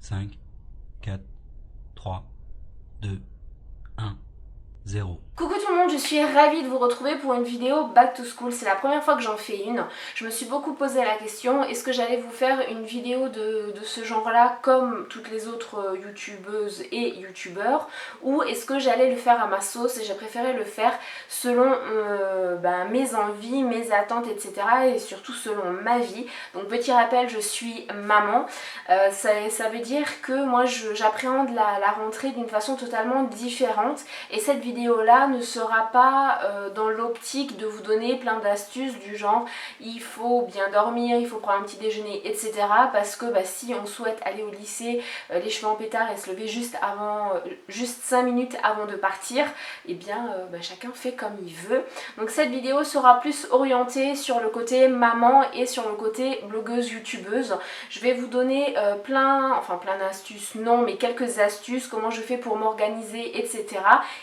5, 4, 3, 2, 1, 0. Coucou tout le monde, je suis ravie de vous retrouver pour une vidéo Back to School. C'est la première fois que j'en fais une. Je me suis beaucoup posé la question, est-ce que j'allais vous faire une vidéo de ce genre-là comme toutes les autres youtubeuses et youtubeurs, ou est-ce que j'allais le faire à ma sauce, et j'ai préféré le faire selon mes envies, mes attentes, etc. et surtout selon ma vie. Donc petit rappel, je suis maman. Ça veut dire que moi j'appréhende la rentrée d'une façon totalement différente, et cette vidéo là ne sera pas dans l'optique de vous donner plein d'astuces du genre il faut bien dormir, il faut prendre un petit déjeuner, etc. Parce que si on souhaite aller au lycée les cheveux en pétard et se lever juste 5 minutes avant de partir, et bien chacun fait comme il veut. Donc cette vidéo sera plus orientée sur le côté maman et sur le côté blogueuse youtubeuse. Je vais vous donner plein d'astuces, non, mais quelques astuces, comment je fais pour m'organiser, etc.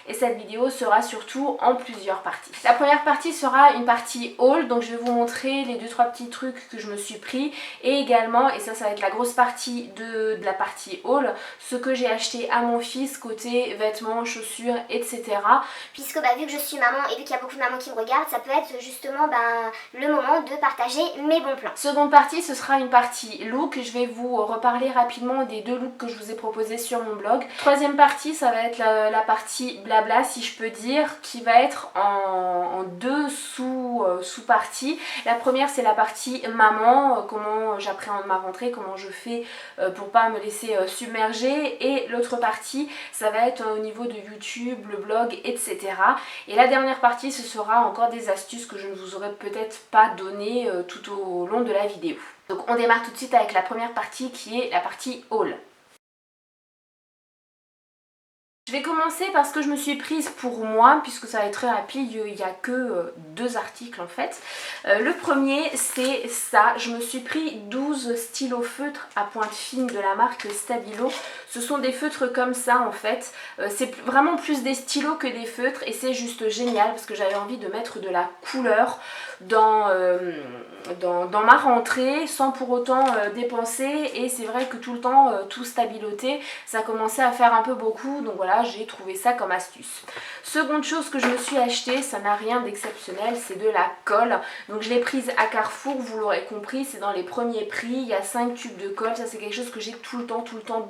Et cette vidéo sera surtout en plusieurs parties. La première partie sera une partie haul, donc je vais vous montrer les 2-3 petits trucs que je me suis pris, et également, et ça va être la grosse partie de la partie haul, ce que j'ai acheté à mon fils côté vêtements, chaussures, etc. Puisque vu que je suis maman et vu qu'il y a beaucoup de mamans qui me regardent, ça peut être justement le moment de partager mes bons plans. Seconde partie, ce sera une partie look. Je vais vous reparler rapidement des 2 looks que je vous ai proposés sur mon blog. Troisième partie, ça va être la partie blabla, si je peux dire, qui va être en 2 sous-parties. La première, c'est la partie maman, comment j'appréhende ma rentrée, comment je fais pour pas me laisser submerger. Et l'autre partie, ça va être au niveau de YouTube, le blog, etc. Et la dernière partie, ce sera encore des astuces que je ne vous aurais peut-être pas données tout au long de la vidéo. Donc on démarre tout de suite avec la première partie qui est la partie haul. Je vais commencer parce que je me suis prise pour moi, puisque ça va être très rapide, il n'y a que 2 articles en fait. Le premier, c'est ça, je me suis pris 12 stylos feutres à pointe fine de la marque Stabilo. Ce sont des feutres comme ça en fait, c'est vraiment plus des stylos que des feutres, et c'est juste génial parce que j'avais envie de mettre de la couleur dans ma rentrée sans pour autant dépenser, et c'est vrai que tout le temps tout stabiloter, ça commençait à faire un peu beaucoup, donc voilà, j'ai trouvé ça comme astuce. Seconde chose que je me suis acheté, ça n'a rien d'exceptionnel, c'est de la colle. Donc je l'ai prise à Carrefour, vous l'aurez compris, c'est dans les premiers prix, il y a 5 tubes de colle, ça c'est quelque chose que j'ai tout le temps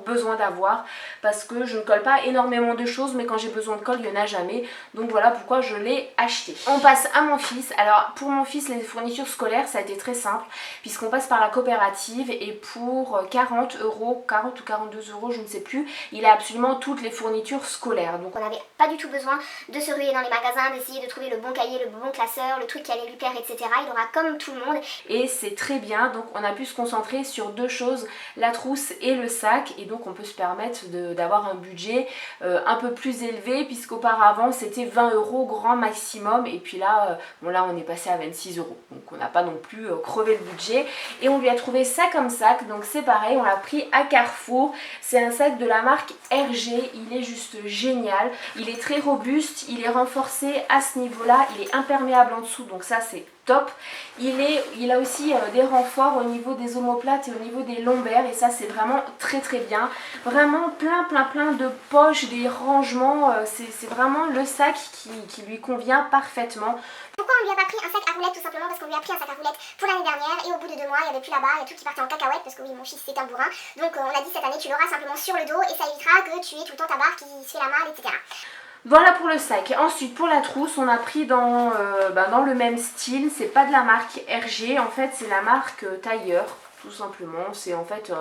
besoin d'avoir, parce que je ne colle pas énormément de choses, mais quand j'ai besoin de colle, il n'y en a jamais, donc voilà pourquoi je l'ai acheté. On passe à mon fils. Alors pour mon fils, les fournitures scolaires, ça a été très simple, puisqu'on passe par la coopérative, et pour 40 €, 40 ou 42 €, je ne sais plus, il a absolument toutes les fournitures scolaires. Donc on n'avait pas du tout besoin de se ruer dans les magasins, d'essayer de trouver le bon cahier, le bon classeur, le truc qui allait lui plaire, etc. Il aura comme tout le monde. Et c'est très bien, donc on a pu se concentrer sur 2 choses, la trousse et le sac, et donc on peut se permettre d'avoir un budget un peu plus élevé, puisqu'auparavant c'était 20 € grand maximum, et puis là, là on est passé à 26 €, donc on n'a pas non plus crevé le budget, et on lui a trouvé ça comme sac, donc c'est pareil, on l'a pris à Carrefour, c'est un sac de la marque RG, il est juste génial, il est très robuste, il est renforcé à ce niveau-là, il est imperméable en dessous, donc ça c'est top. Il a aussi des renforts au niveau des omoplates et au niveau des lombaires, et ça c'est vraiment très bien. Vraiment plein de poches, des rangements, c'est vraiment le sac qui lui convient parfaitement. Pourquoi on lui a pas pris un sac à roulettes? Tout simplement parce qu'on lui a pris un sac à roulettes pour l'année dernière, et au bout de 2 mois il n'y avait plus là-bas, il y a tout qui partait en cacahuète, parce que oui, mon fils c'est un bourrin, donc on a dit cette année tu l'auras simplement sur le dos, et ça évitera que tu aies tout le temps ta barre qui se fait la malle, etc. Voilà pour le sac. Ensuite pour la trousse, on a pris dans le même style, c'est pas de la marque RG, en fait c'est la marque Tailleur, tout simplement, c'est en fait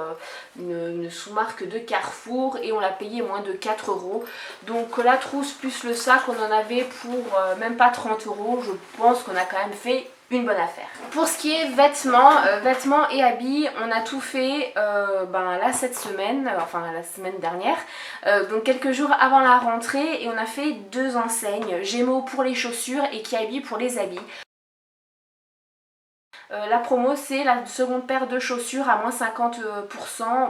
une sous-marque de Carrefour, et on l'a payé moins de 4 €. Donc la trousse plus le sac, on en avait pour même pas 30 €, je pense qu'on a quand même fait une bonne affaire. Pour ce qui est vêtements et habits, on a tout fait là cette semaine, la semaine dernière, donc quelques jours avant la rentrée, et on a fait 2 enseignes, Gémeaux pour les chaussures et Kiabi pour les habits. La promo c'est la seconde paire de chaussures à moins 50%,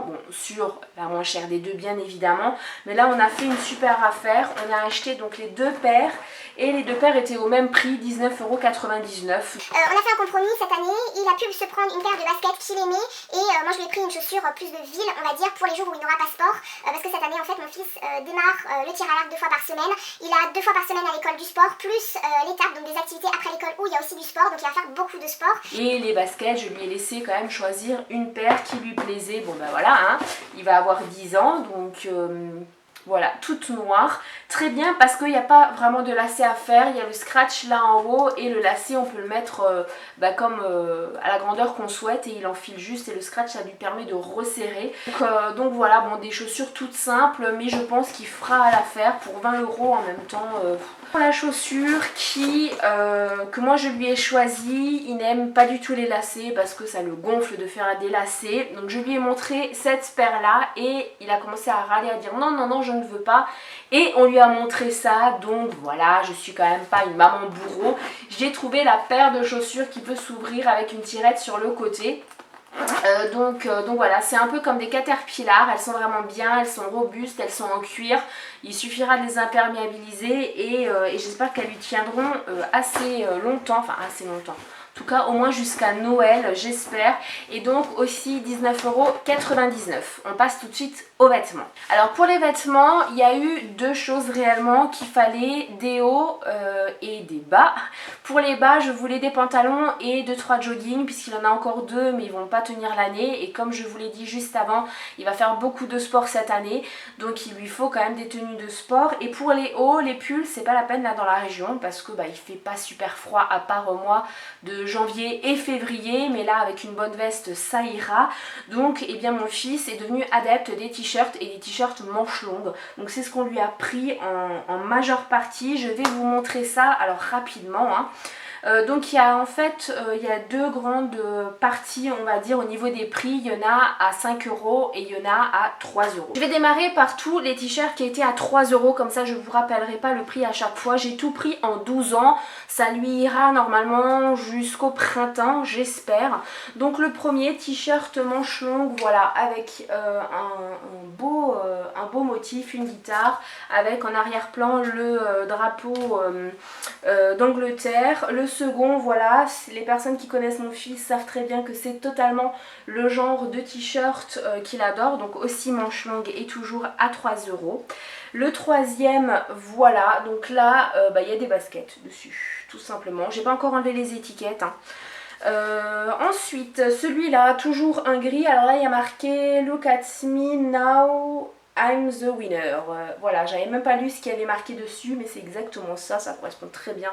bon sur la moins chère des deux bien évidemment, mais là on a fait une super affaire, on a acheté donc les deux paires et les deux paires étaient au même prix, 19,99 €. On a fait un compromis cette année, il a pu se prendre une paire de baskets qu'il aimait et moi je lui ai pris une chaussure plus de ville on va dire pour les jours où il n'aura pas sport parce que cette année en fait mon fils démarre le tir à l'arc 2 fois par semaine, il a 2 fois par semaine à l'école du sport plus l'étape donc des activités après l'école où il y a aussi du sport donc il va faire beaucoup de sport. Et les baskets je lui ai laissé quand même choisir une paire qui lui plaisait, bon ben voilà hein, il va avoir 10 ans donc voilà, toute noire, très bien parce qu'il n'y a pas vraiment de lacet à faire, il y a le scratch là en haut et le lacet on peut le mettre comme à la grandeur qu'on souhaite et il enfile juste et le scratch ça lui permet de resserrer. Donc voilà, bon des chaussures toutes simples mais je pense qu'il fera l'affaire pour 20 € en même temps. Pour la chaussure que moi je lui ai choisi, il n'aime pas du tout les lacets parce que ça le gonfle de faire des lacets, donc je lui ai montré cette paire là et il a commencé à râler, à dire non non non je ne veux pas et on lui a montré ça, donc voilà je suis quand même pas une maman bourreau, j'ai trouvé la paire de chaussures qui peut s'ouvrir avec une tirette sur le côté. Donc voilà, c'est un peu comme des caterpillars, elles sont vraiment bien, elles sont robustes, elles sont en cuir, il suffira de les imperméabiliser et j'espère qu'elles lui tiendront assez longtemps, enfin assez longtemps. En tout cas au moins jusqu'à Noël j'espère, et donc aussi 19,99 €. On passe tout de suite aux vêtements. Alors pour les vêtements il y a eu deux choses réellement qu'il fallait, des hauts et des bas. Pour les bas je voulais des pantalons et 2-3 jogging puisqu'il en a encore deux mais ils vont pas tenir l'année et comme je vous l'ai dit juste avant il va faire beaucoup de sport cette année donc il lui faut quand même des tenues de sport. Et pour les hauts, les pulls c'est pas la peine là dans la région parce que il fait pas super froid à part au mois de janvier et février, mais là avec une bonne veste ça ira. Donc eh bien mon fils est devenu adepte des t-shirts et des t-shirts manches longues, donc c'est ce qu'on lui a pris en majeure partie. Je vais vous montrer ça alors rapidement hein. Donc il y a en fait il y a deux grandes parties on va dire au niveau des prix, il y en a à 5 € et il y en a à 3 €. Je vais démarrer par tous les t-shirts qui étaient à 3 €, comme ça je vous rappellerai pas le prix à chaque fois. J'ai tout pris en 12 ans, ça lui ira normalement jusqu'au printemps j'espère. Donc le premier t-shirt manche longue, voilà, avec un beau motif, une guitare, avec en arrière-plan le drapeau d'Angleterre. Le second, voilà, les personnes qui connaissent mon fils savent très bien que c'est totalement le genre de t-shirt qu'il adore, donc aussi manche longue et toujours à 3 €. Le troisième, voilà, donc là il y a des baskets dessus tout simplement, j'ai pas encore enlevé les étiquettes hein. Ensuite celui-là, toujours un gris, alors là il y a marqué Look at me now I'm the winner. Voilà, j'avais même pas lu ce qu'il y avait marqué dessus mais c'est exactement ça, ça correspond très bien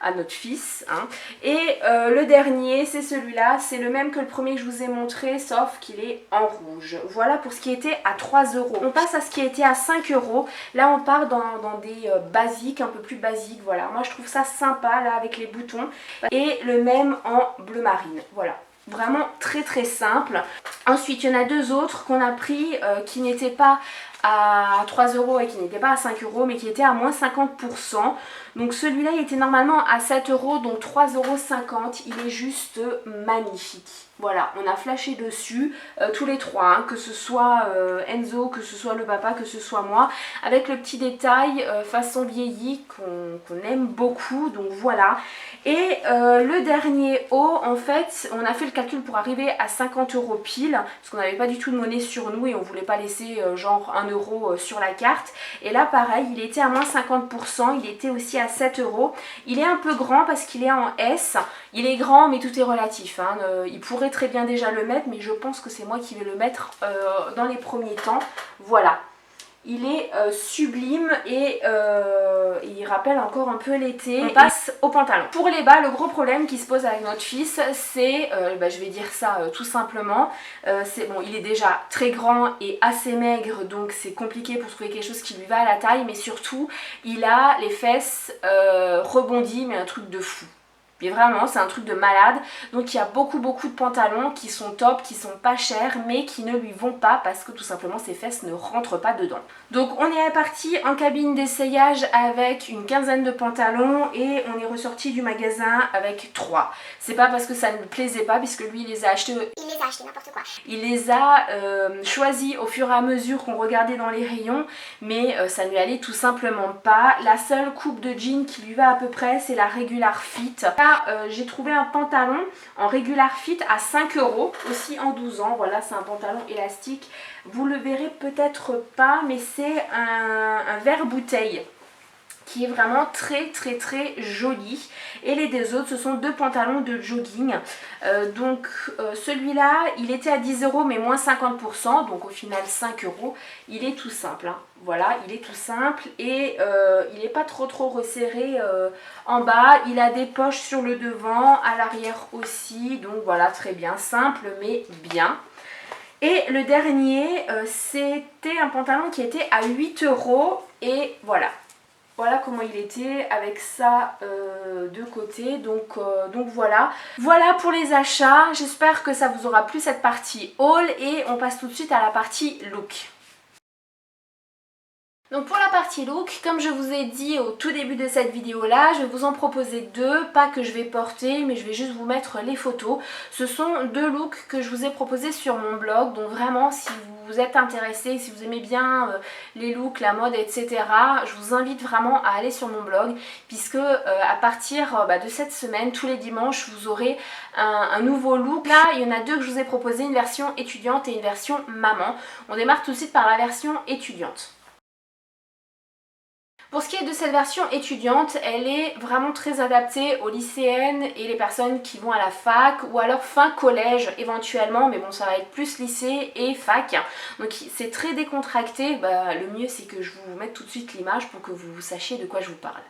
à notre fils hein. Et le dernier c'est celui-là, c'est le même que le premier que je vous ai montré sauf qu'il est en rouge. Voilà pour ce qui était à 3 €. On passe à ce qui était à 5 €. Là on part dans des basiques, un peu plus basiques, voilà. Moi je trouve ça sympa là avec les boutons. Et le même en bleu marine, voilà. Vraiment très très simple. Ensuite il y en a deux autres qu'on a pris qui n'étaient pas à 3 € et qui n'était pas à 5 € mais qui était à moins 50%. Donc celui-là il était normalement à 7 €, donc 3,50 €. Il est juste magnifique. Voilà, on a flashé dessus tous les trois, hein, que ce soit Enzo, que ce soit le papa, que ce soit moi, avec le petit détail façon vieillie qu'on aime beaucoup, donc voilà. Et le dernier haut, en fait, on a fait le calcul pour arriver à 50 € pile, parce qu'on n'avait pas du tout de monnaie sur nous et on voulait pas laisser genre 1 € sur la carte. Et là pareil, il était à moins 50%, il était aussi à 7 €. Il est un peu grand parce qu'il est en S, il est grand mais tout est relatif, hein. Il pourrait très bien déjà le mettre mais je pense que c'est moi qui vais le mettre dans les premiers temps. Voilà, il est sublime et il rappelle encore un peu l'été. On passe au pantalon. Pour les bas, le gros problème qui se pose avec notre fils c'est, je vais dire ça tout simplement, c'est bon, il est déjà très grand et assez maigre donc c'est compliqué pour trouver quelque chose qui lui va à la taille, mais surtout il a les fesses rebondies mais un truc de fou. mais vraiment c'est un truc de malade. Donc il y a beaucoup de pantalons qui sont top, qui sont pas chers mais qui ne lui vont pas parce que tout simplement ses fesses ne rentrent pas dedans. Donc on est parti en cabine d'essayage avec une quinzaine de pantalons et on est ressorti du magasin avec 3. C'est pas parce que ça ne me plaisait pas puisque lui il les a achetés. Il les a achetés n'importe quoi. Il les a choisis au fur et à mesure qu'on regardait dans les rayons, mais ça ne lui allait tout simplement pas. La seule coupe de jean qui lui va à peu près, c'est la Regular Fit. Là, j'ai trouvé un pantalon en Regular Fit à 5 €, aussi en 12 ans. Voilà, c'est un pantalon élastique. Vous le verrez peut-être pas, mais c'est un vert bouteille qui est vraiment très joli. Et les deux autres, ce sont 2 pantalons de jogging. Celui-là, il était à 10 € mais moins 50%, donc au final 5 €. Il est tout simple, hein. Voilà, il est tout simple et il n'est pas trop resserré en bas. Il a des poches sur le devant, à l'arrière aussi, donc voilà, très bien, simple mais bien. Et le dernier, c'était un pantalon qui était à 8 € et voilà. Voilà comment il était avec ça de côté, donc voilà. Voilà pour les achats, j'espère que ça vous aura plu cette partie haul et on passe tout de suite à la partie look. Donc pour la partie look, comme je vous ai dit au tout début de cette vidéo là, je vais vous en proposer 2, pas que je vais porter mais je vais juste vous mettre les photos. Ce sont 2 looks que je vous ai proposés sur mon blog, donc vraiment si vous êtes intéressé, si vous aimez bien les looks, la mode, etc. je vous invite vraiment à aller sur mon blog puisque à partir de cette semaine, tous les dimanches, vous aurez un nouveau look. Là, il y en a 2 que je vous ai proposé, une version étudiante et une version maman. On démarre tout de suite par la version étudiante. Pour ce qui est de cette version étudiante, elle est vraiment très adaptée aux lycéennes et les personnes qui vont à la fac ou alors fin collège éventuellement, mais bon ça va être plus lycée et fac. Donc c'est très décontracté, le mieux c'est que je vous mette tout de suite l'image pour que vous sachiez de quoi je vous parle.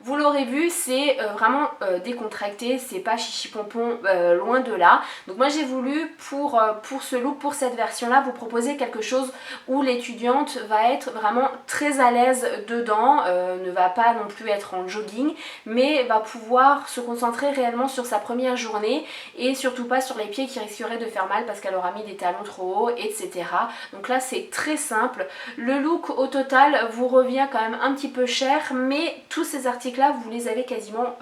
Vous l'aurez vu, c'est vraiment décontracté, c'est pas chichi pompon, loin de là. Donc moi j'ai voulu pour ce look, pour cette version là, vous proposer quelque chose où l'étudiante va être vraiment très à l'aise dedans, ne va pas non plus être en jogging, mais va pouvoir se concentrer réellement sur sa première journée et surtout pas sur les pieds qui risqueraient de faire mal parce qu'elle aura mis des talons trop hauts, etc. Donc là c'est très simple. Le look au total vous revient quand même un petit peu cher, mais tous ces articles là vous les avez quasiment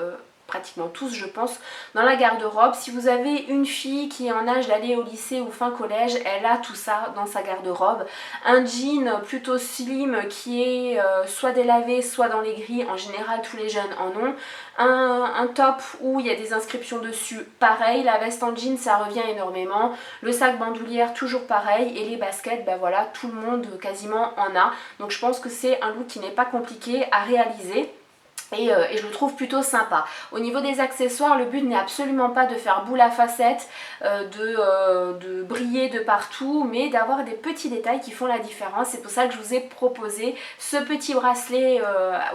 pratiquement tous je pense dans la garde-robe. Si vous avez une fille qui est en âge d'aller au lycée ou fin collège, elle a tout ça dans sa garde-robe. Un jean plutôt slim qui est soit délavé soit dans les gris, en général tous les jeunes en ont. Un top où il y a des inscriptions dessus, pareil. La veste en jean ça revient énormément. Le sac bandoulière toujours pareil et les baskets, voilà, tout le monde quasiment en a. Donc je pense que c'est un look qui n'est pas compliqué à réaliser. Et je le trouve plutôt sympa. Au niveau des accessoires, le but n'est absolument pas de faire boule à facettes, de briller de partout, mais d'avoir des petits détails qui font la différence. C'est pour ça que je vous ai proposé ce petit bracelet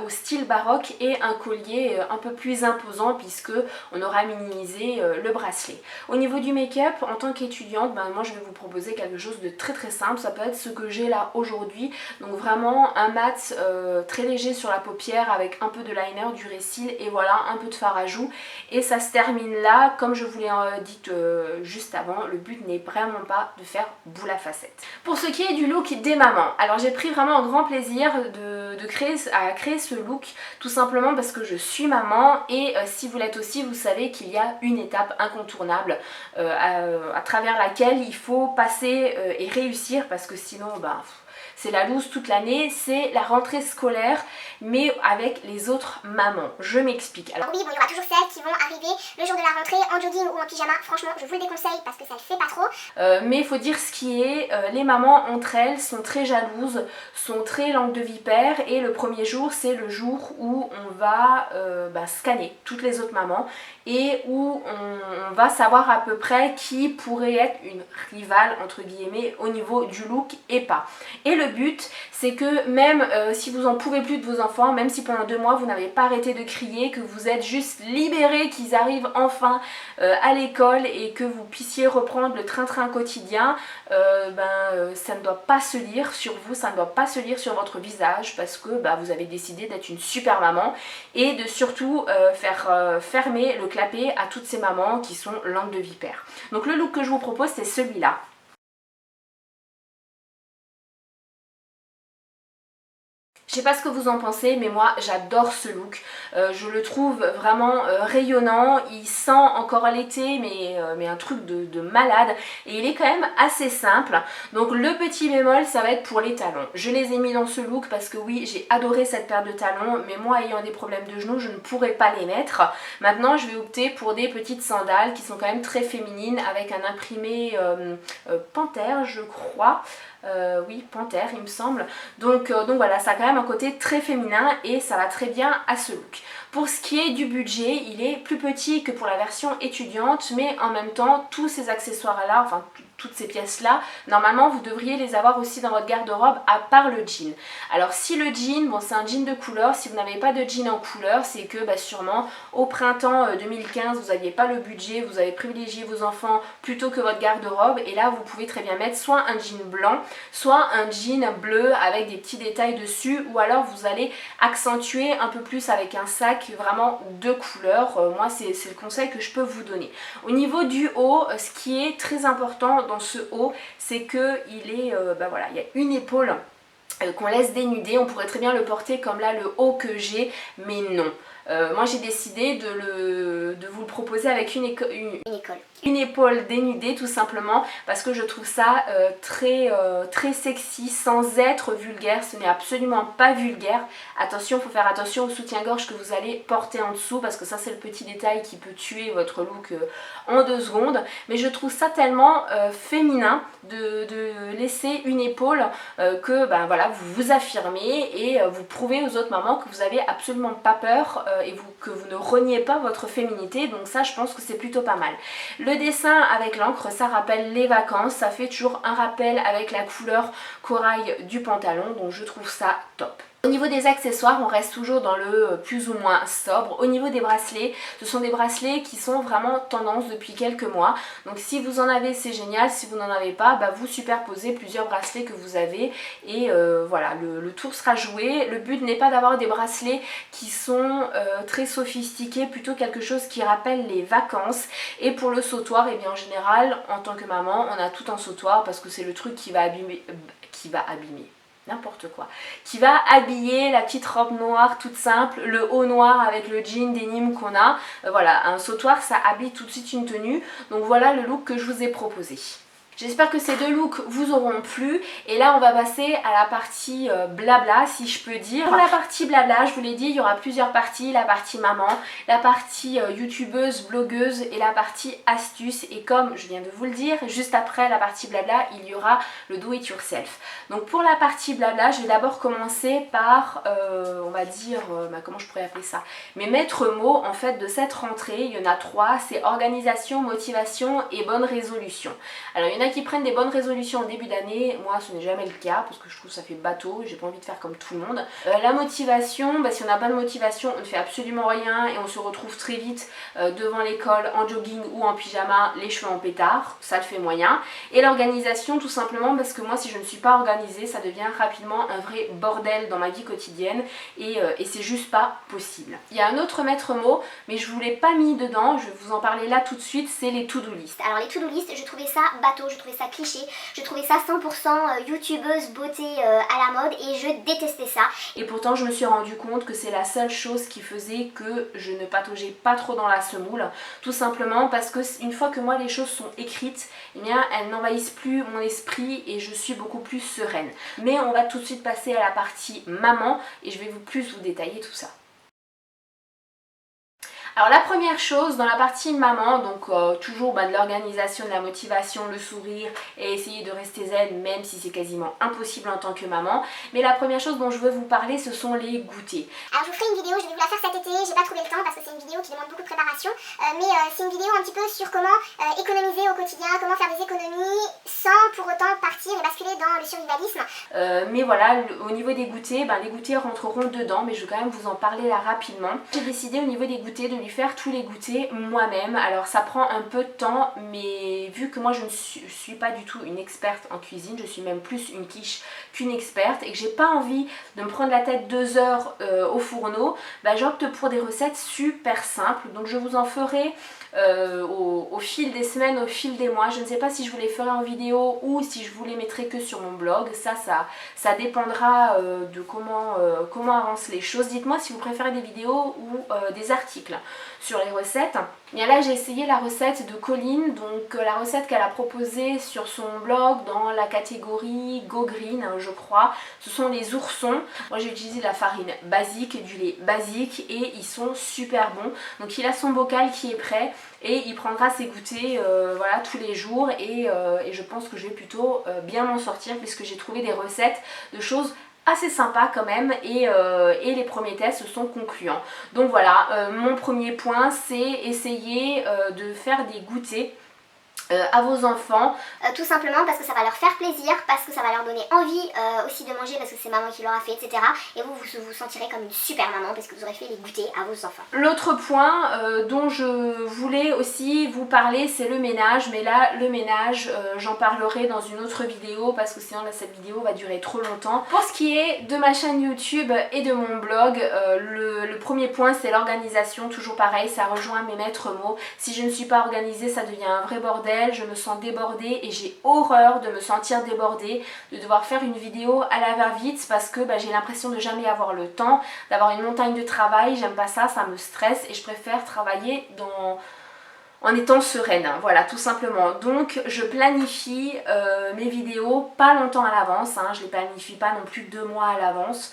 au style baroque et un collier un peu plus imposant puisque on aura minimisé le bracelet. Au niveau du make-up, en tant qu'étudiante, moi je vais vous proposer quelque chose de très simple. Ça peut être ce que j'ai là aujourd'hui. Donc vraiment un mat très léger sur la paupière avec un peu de liner, du Récil et voilà un peu de fard à joues et ça se termine là. Comme je vous l'ai dit juste avant, le but n'est vraiment pas de faire boule à facettes. Pour ce qui est du look des mamans, alors j'ai pris vraiment un grand plaisir à créer ce look tout simplement parce que je suis maman et si vous l'êtes aussi, vous savez qu'il y a une étape incontournable à travers laquelle il faut passer et réussir parce que sinon c'est la loose toute l'année, c'est la rentrée scolaire mais avec les autres mamans. Je m'explique. Alors oui, il y aura toujours celles qui vont arriver le jour de la rentrée en jogging ou en pyjama. Franchement, je vous le déconseille parce que ça le fait pas trop. Mais il faut dire ce qui est, les mamans entre elles sont très jalouses, sont très langue de vipère et le premier jour c'est le jour où on va scanner toutes les autres mamans et où on va savoir à peu près qui pourrait être une rivale entre guillemets au niveau du look et pas. Et le le but c'est que même si vous en pouvez plus de vos enfants, même si pendant 2 mois vous n'avez pas arrêté de crier, que vous êtes juste libérés, qu'ils arrivent enfin à l'école et que vous puissiez reprendre le train-train quotidien, ça ne doit pas se lire sur vous, ça ne doit pas se lire sur votre visage parce que vous avez décidé d'être une super maman et de surtout faire fermer le clapet à toutes ces mamans qui sont langue de vipère. Donc le look que je vous propose c'est celui-là. Je sais pas ce que vous en pensez, mais moi j'adore ce look. Je le trouve vraiment rayonnant. Il sent encore l'été, mais un truc de malade. Et il est quand même assez simple. Donc le petit bémol, ça va être pour les talons. Je les ai mis dans ce look parce que oui, j'ai adoré cette paire de talons. Mais moi, ayant des problèmes de genoux, je ne pourrais pas les mettre. Maintenant, je vais opter pour des petites sandales qui sont quand même très féminines avec un imprimé panthère, je crois. Oui, panthère il me semble. Donc voilà, ça a quand même un côté très féminin et ça va très bien à ce look. Pour ce qui est du budget, il est plus petit que pour la version étudiante, mais en même temps, tous ces accessoires-là, enfin toutes ces pièces-là, normalement vous devriez les avoir aussi dans votre garde-robe à part le jean. Alors si le jean, bon c'est un jean de couleur, si vous n'avez pas de jean en couleur, c'est que sûrement au printemps 2015 vous n'aviez pas le budget, vous avez privilégié vos enfants plutôt que votre garde-robe et là vous pouvez très bien mettre soit un jean blanc, soit un jean bleu avec des petits détails dessus ou alors vous allez accentuer un peu plus avec un sac vraiment de couleur. Moi c'est le conseil que je peux vous donner. Au niveau du haut, ce qui est très important dans ce haut, c'est que il est, voilà, il y a une épaule qu'on laisse dénuder. On pourrait très bien le porter comme là le haut que j'ai, mais non. Moi j'ai décidé de vous le proposer avec une épaule dénudée tout simplement parce que je trouve ça très sexy sans être vulgaire. Ce n'est absolument pas vulgaire. Attention, il faut faire attention au soutien-gorge que vous allez porter en dessous parce que ça c'est le petit détail qui peut tuer votre look en 2 secondes. Mais je trouve ça tellement féminin de laisser une épaule que voilà, vous vous affirmez et vous prouvez aux autres mamans que vous n'avez absolument pas peur et que vous ne reniez pas votre féminité. Donc ça je pense que c'est plutôt pas mal. Le dessin avec l'encre, ça rappelle les vacances, ça fait toujours un rappel avec la couleur corail du pantalon, donc je trouve ça top. Au niveau des accessoires, on reste toujours dans le plus ou moins sobre. Au niveau des bracelets, ce sont des bracelets qui sont vraiment tendance depuis quelques mois. Donc si vous en avez, c'est génial. Si vous n'en avez pas, vous superposez plusieurs bracelets que vous avez. Et voilà, le tour sera joué. Le but n'est pas d'avoir des bracelets qui sont très sophistiqués, plutôt quelque chose qui rappelle les vacances. Et pour le sautoir, et bien en général, en tant que maman, on a tout un sautoir parce que c'est le truc qui va abîmer, n'importe quoi, qui va habiller la petite robe noire toute simple, le haut noir avec le jean denim qu'on a. Voilà, un sautoir ça habille tout de suite une tenue. Donc voilà le look que je vous ai proposé. J'espère que ces 2 looks vous auront plu et là on va passer à la partie blabla si je peux dire. Pour la partie blabla, je vous l'ai dit, il y aura plusieurs parties, la partie maman, la partie youtubeuse, blogueuse et la partie astuce et comme je viens de vous le dire, juste après la partie blabla il y aura le do it yourself. Donc pour la partie blabla, je vais d'abord commencer par, on va dire, comment je pourrais appeler ça, mes maîtres mots en fait de cette rentrée. Il y en a 3, c'est organisation, motivation et bonne résolution. Alors il y en a qui prennent des bonnes résolutions en début d'année, moi ce n'est jamais le cas parce que je trouve que ça fait bateau, j'ai pas envie de faire comme tout le monde. La motivation, si on n'a pas de motivation on ne fait absolument rien et on se retrouve très vite devant l'école en jogging ou en pyjama, les cheveux en pétard, ça le fait moyen. Et l'organisation tout simplement parce que moi si je ne suis pas organisée ça devient rapidement un vrai bordel dans ma vie quotidienne et c'est juste pas possible. Il y a un autre maître mot mais je vous l'ai pas mis dedans, je vais vous en parler là tout de suite, c'est les to-do list. Alors les to-do list, je trouvais ça bateau, je trouvais ça cliché, je trouvais ça 100% youtubeuse beauté à la mode et je détestais ça. Et pourtant je me suis rendu compte que c'est la seule chose qui faisait que je ne pataugeais pas trop dans la semoule, tout simplement parce que une fois que moi les choses sont écrites, eh bien elles n'envahissent plus mon esprit et je suis beaucoup plus sereine. Mais on va tout de suite passer à la partie maman et je vais plus vous détailler tout ça. Alors la première chose dans la partie maman, donc toujours de l'organisation, de la motivation, le sourire et essayer de rester zen même si c'est quasiment impossible en tant que maman. Mais la première chose dont je veux vous parler ce sont les goûters. Alors je vous ferai une vidéo, je vais vous la faire cet été, j'ai pas trouvé le temps parce que c'est une vidéo qui demande beaucoup de préparation. Mais c'est une vidéo un petit peu sur comment économiser au quotidien, comment faire des économies sans pour autant partir et basculer dans le survivalisme. Mais voilà, au niveau des goûters, les goûters rentreront dedans, mais je vais quand même vous en parler là rapidement. J'ai décidé au niveau des goûters de lui faire tous les goûters moi-même. Alors ça prend un peu de temps, mais vu que moi je ne suis pas du tout une experte en cuisine, je suis même plus une quiche qu'une experte, et que j'ai pas envie de me prendre la tête 2 heures au fourneau, j'opte pour des recettes super simples. Donc je vous en ferai au fil des semaines, au fil des mois. Je ne sais pas si je vous les ferai en vidéo ou si je vous les mettrai que sur mon blog. Ça dépendra de comment avancent les choses. Dites-moi si vous préférez des vidéos ou des articles sur les recettes. Bien là j'ai essayé la recette de Colline, donc la recette qu'elle a proposée sur son blog dans la catégorie Go Green, je crois. Ce sont les oursons. Moi j'ai utilisé de la farine basique, du lait basique, et ils sont super bons. Donc il a son bocal qui est prêt et il prendra ses goûters voilà, tous les jours, et je pense que je vais plutôt bien m'en sortir puisque j'ai trouvé des recettes de choses assez sympa quand même, et les premiers tests sont concluants. Donc voilà, mon premier point c'est essayer de faire des goûters à vos enfants. Tout simplement parce que ça va leur faire plaisir, parce que ça va leur donner envie aussi de manger, parce que c'est maman qui leur a fait, etc. Et vous sentirez comme une super maman parce que vous aurez fait les goûters à vos enfants. L'autre point dont je voulais aussi vous parler, c'est le ménage. Mais là, le ménage, j'en parlerai dans une autre vidéo parce que sinon là, cette vidéo va durer trop longtemps. Pour ce qui est de ma chaîne YouTube et de mon blog, le premier point c'est l'organisation. Toujours pareil, ça rejoint mes maîtres mots. Si je ne suis pas organisée, ça devient un vrai bordel. Je me sens débordée et j'ai horreur de me sentir débordée, de devoir faire une vidéo à la va-vite parce que j'ai l'impression de jamais avoir le temps, d'avoir une montagne de travail. J'aime pas ça, ça me stresse et je préfère travailler en étant sereine, voilà, tout simplement. Donc je planifie mes vidéos pas longtemps à l'avance, je les planifie pas non plus 2 mois à l'avance,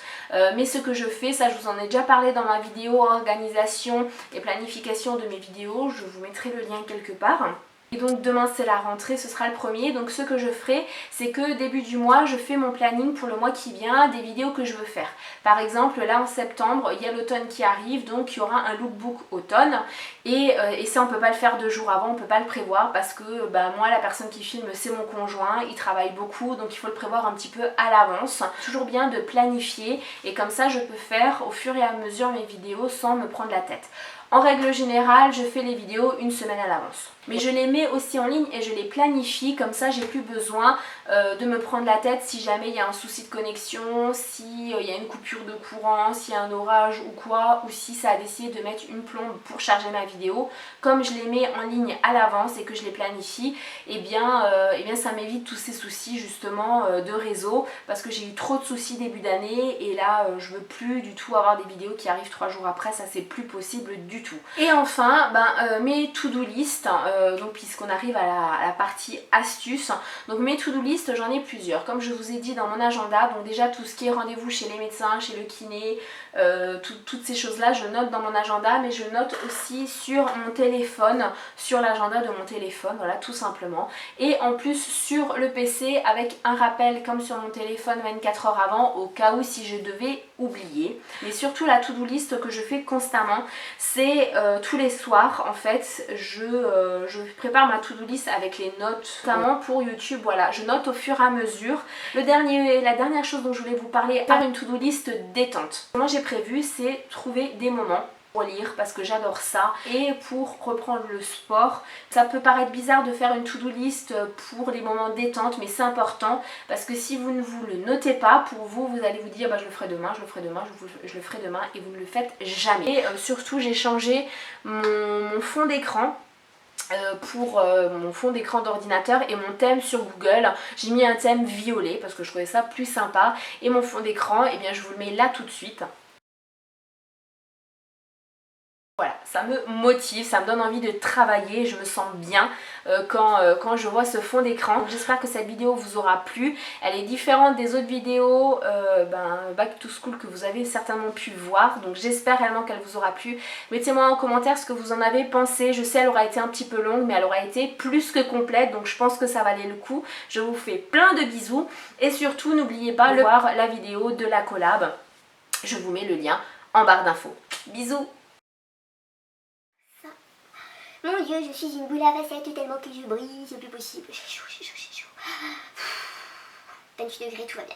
mais ce que je fais, ça je vous en ai déjà parlé dans ma vidéo organisation et planification de mes vidéos, je vous mettrai le lien quelque part. Et donc demain c'est la rentrée, ce sera le premier. Donc ce que je ferai, c'est que début du mois, je fais mon planning pour le mois qui vient, des vidéos que je veux faire. Par exemple, là en septembre, il y a l'automne qui arrive, donc il y aura un lookbook automne. Et ça on peut pas le faire 2 jours avant, on peut pas le prévoir parce que moi la personne qui filme c'est mon conjoint, il travaille beaucoup, donc il faut le prévoir un petit peu à l'avance. Toujours bien de planifier et comme ça je peux faire au fur et à mesure mes vidéos sans me prendre la tête. En règle générale, je fais les vidéos 1 semaine à l'avance. Mais je les mets aussi en ligne et je les planifie, comme ça j'ai plus besoin de me prendre la tête si jamais il y a un souci de connexion, si il y a une coupure de courant, s'il y a un orage ou quoi, ou si ça a décidé de mettre une plombe pour charger ma vidéo. Comme je les mets en ligne à l'avance et que je les planifie, et bien ça m'évite tous ces soucis justement de réseau, parce que j'ai eu trop de soucis début d'année et là je veux plus du tout avoir des vidéos qui arrivent 3 jours après, ça c'est plus possible du tout. Et enfin mes to-do list, donc puisqu'on arrive à la partie astuces, donc mes to-do list j'en ai plusieurs, comme je vous ai dit dans mon agenda. Donc déjà tout ce qui est rendez-vous chez les médecins, chez le kiné, toutes ces choses là je note dans mon agenda, mais je note aussi sur mon téléphone, sur l'agenda de mon téléphone, voilà, tout simplement. Et en plus sur le PC avec un rappel comme sur mon téléphone 24 heures avant, au cas où si je devais oublier. Mais surtout la to-do list que je fais constamment, c'est tous les soirs en fait, je prépare ma to-do list avec les notes, notamment pour YouTube, voilà, je note au fur et à mesure. La dernière chose dont je voulais vous parler, faire une to-do list détente. Moi j'ai prévu, c'est trouver des moments pour lire parce que j'adore ça, et pour reprendre le sport. Ça peut paraître bizarre de faire une to-do list pour les moments détente, mais c'est important parce que si vous ne vous le notez pas, pour vous, vous allez vous dire je le ferai demain, je le ferai demain, je le ferai demain, et vous ne le faites jamais. Et surtout j'ai changé mon fond d'écran pour mon fond d'écran d'ordinateur et mon thème sur Google. J'ai mis un thème violet parce que je trouvais ça plus sympa, et mon fond d'écran, et bien je vous le mets là tout de suite. Voilà, ça me motive, ça me donne envie de travailler, je me sens bien quand je vois ce fond d'écran. J'espère que cette vidéo vous aura plu. Elle est différente des autres vidéos Back to School que vous avez certainement pu voir. Donc j'espère réellement qu'elle vous aura plu. Mettez-moi en commentaire ce que vous en avez pensé. Je sais elle aura été un petit peu longue, mais elle aura été plus que complète. Donc je pense que ça valait le coup. Je vous fais plein de bisous. Et surtout n'oubliez pas de voir la vidéo de la collab. Je vous mets le lien en barre d'infos. Bisous. Mon Dieu, je suis une boule à facettes tellement que je brille, c'est plus possible. J'ai chaud, j'ai chaud, j'ai chaud. 28 degrés, tout va bien.